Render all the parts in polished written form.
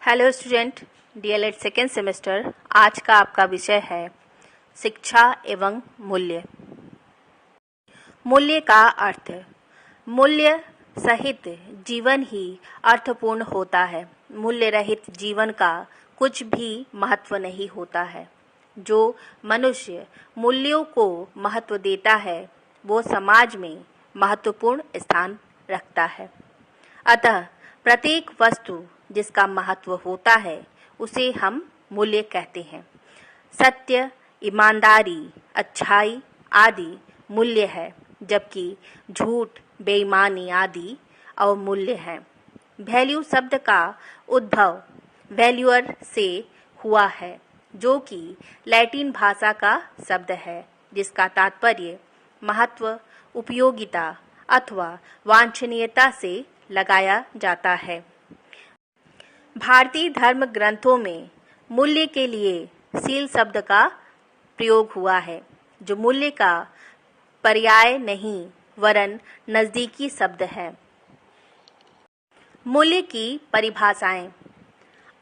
Hello student, DElEd second semester. आज का आपका विषय है शिक्षा एवं मूल्य। मूल्य का अर्थ। मूल्य सहित जीवन ही अर्थपूर्ण होता है। मूल्य रहित जीवन का कुछ भी महत्व नहीं होता है। जो मनुष्य मूल्यों को महत्व देता है वो समाज में महत्वपूर्ण स्थान रखता है। अतः प्रत्येक वस्तु जिसका महत्व होता है उसे हम मूल्य कहते हैं। सत्य, ईमानदारी, अच्छाई आदि मूल्य है, जबकि झूठ, बेईमानी आदि अवमूल्य है। वैल्यू शब्द का उद्भव वैल्यूअर से हुआ है, जो कि लैटिन भाषा का शब्द है, जिसका तात्पर्य महत्व, उपयोगिता अथवा वांछनीयता से लगाया जाता है। भारतीय धर्म ग्रंथों में मूल्य के लिए शील शब्द का प्रयोग हुआ है, जो मूल्य का पर्याय नहीं वरन नजदीकी शब्द है। मूल्य की परिभाषाएं।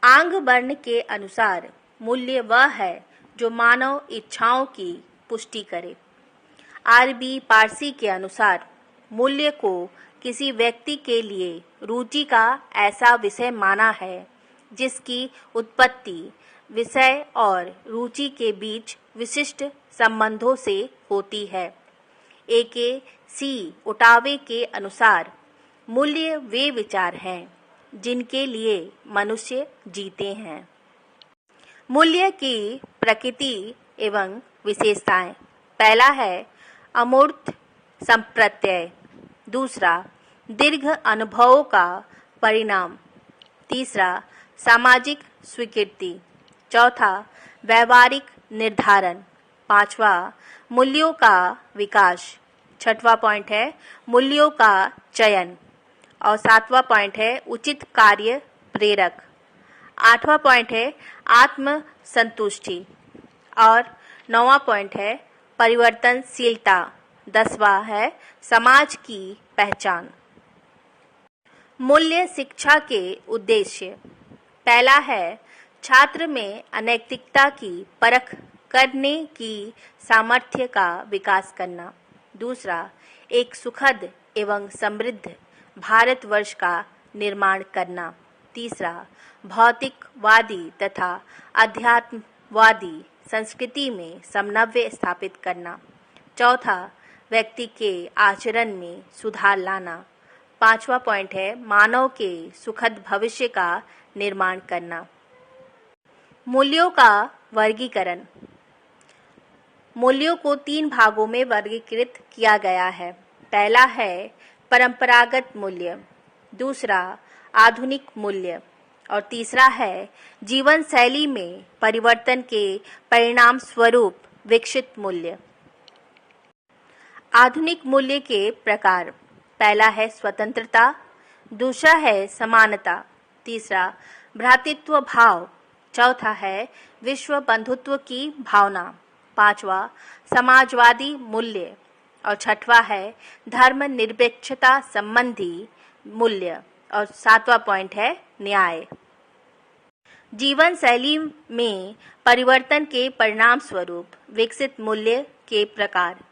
आंग वर्ण के अनुसार मूल्य वह है जो मानव इच्छाओं की पुष्टि करे। आरबी पारसी के अनुसार मूल्य को किसी व्यक्ति के लिए रुचि का ऐसा विषय माना है जिसकी उत्पत्ति विषय और रुचि के बीच विशिष्ट संबंधों से होती है। एके सी उटावे के अनुसार मूल्य वे विचार हैं जिनके लिए मनुष्य जीते हैं। मूल्य की प्रकृति एवं विशेषताएं। पहला है अमूर्त संप्रत्यय, दूसरा दीर्घ अनुभवों का परिणाम, तीसरा सामाजिक स्वीकृति, चौथा व्यवहारिक निर्धारण, पांचवा मूल्यों का विकास, छठवां पॉइंट है मूल्यों का चयन और सातवां पॉइंट है उचित कार्य प्रेरक, आठवां पॉइंट है आत्म संतुष्टि और नौवां पॉइंट है परिवर्तनशीलता, दसवां है समाज की पहचान। मूल्य शिक्षा के उद्देश्य। पहला है छात्र में अनैतिकता की परख करने की सामर्थ्य का विकास करना, दूसरा एक सुखद एवं समृद्ध भारतवर्ष का निर्माण करना, तीसरा भौतिकवादी तथा अध्यात्मवादी संस्कृति में समन्वय स्थापित करना, चौथा व्यक्ति के आचरण में सुधार लाना, पांचवा पॉइंट है मानव के सुखद भविष्य का निर्माण करना। मूल्यों का वर्गीकरण। मूल्यों को 3 भागों में वर्गीकृत किया गया है। पहला है परंपरागत मूल्य, दूसरा आधुनिक मूल्य और तीसरा है जीवन शैली में परिवर्तन के परिणाम स्वरूप विकसित मूल्य। आधुनिक मूल्य के प्रकार। पहला है स्वतंत्रता, दूसरा है समानता, तीसरा भ्रातृत्व भाव, चौथा है विश्व बंधुत्व की भावना, पांचवा समाजवादी मूल्य और छठवां है धर्मनिरपेक्षता संबंधी मूल्य और सातवां पॉइंट है न्याय। जीवन शैली में परिवर्तन के परिणाम स्वरूप विकसित मूल्य के प्रकार।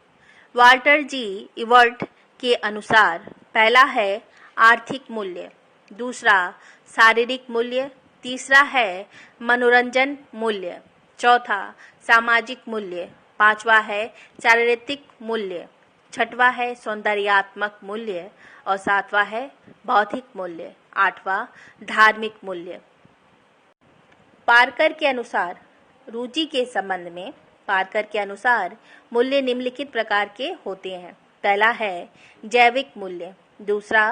वाल्टर जी इवर्ट के अनुसार पहला है आर्थिक मूल्य, दूसरा शारीरिक मूल्य, तीसरा है मनोरंजन मूल्य, चौथा सामाजिक मूल्य, पांचवा है चारित्रिक मूल्य, छठवां है सौंदर्यात्मक मूल्य और सातवां है बौद्धिक मूल्य, आठवां धार्मिक मूल्य। पारकर के अनुसार रुचि के संबंध में। पारकर के अनुसार मूल्य निम्नलिखित प्रकार के होते हैं। पहला है जैविक मूल्य, दूसरा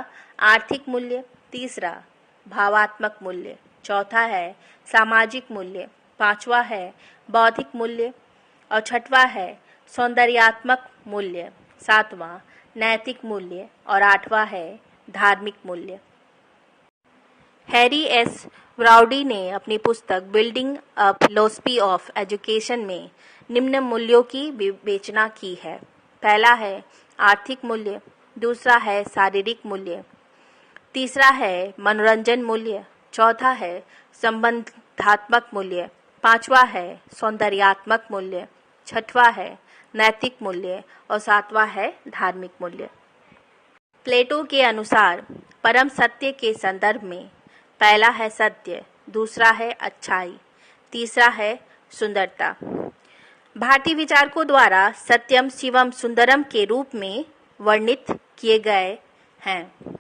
आर्थिक मूल्य, तीसरा भावात्मक मूल्य, चौथा है सामाजिक मूल्य, पांचवा है बौद्धिक मूल्य और छठवां है सौंदर्यात्मक मूल्य, सातवां नैतिक मूल्य और आठवां है धार्मिक मूल्य। हैरी एस ब्राउडी ने अपनी पुस्तक building a philosophy of education में निम्न मूल्यों की विवेचना की है। पहला है आर्थिक मूल्य, दूसरा है शारीरिक मूल्य, तीसरा है मनोरंजन मूल्य, चौथा है संबंधात्मक मूल्य, पांचवा है सौंदर्यात्मक मूल्य, छठवां है नैतिक मूल्य और सातवां है धार्मिक मूल्य। प्लेटो के अनुसार परम सत्य के संदर्भ में पहला है सत्य, दूसरा है अच्छाई, तीसरा है सुंदरता। भारतीय विचारकों द्वारा सत्यम शिवम सुंदरम के रूप में वर्णित किए गए हैं।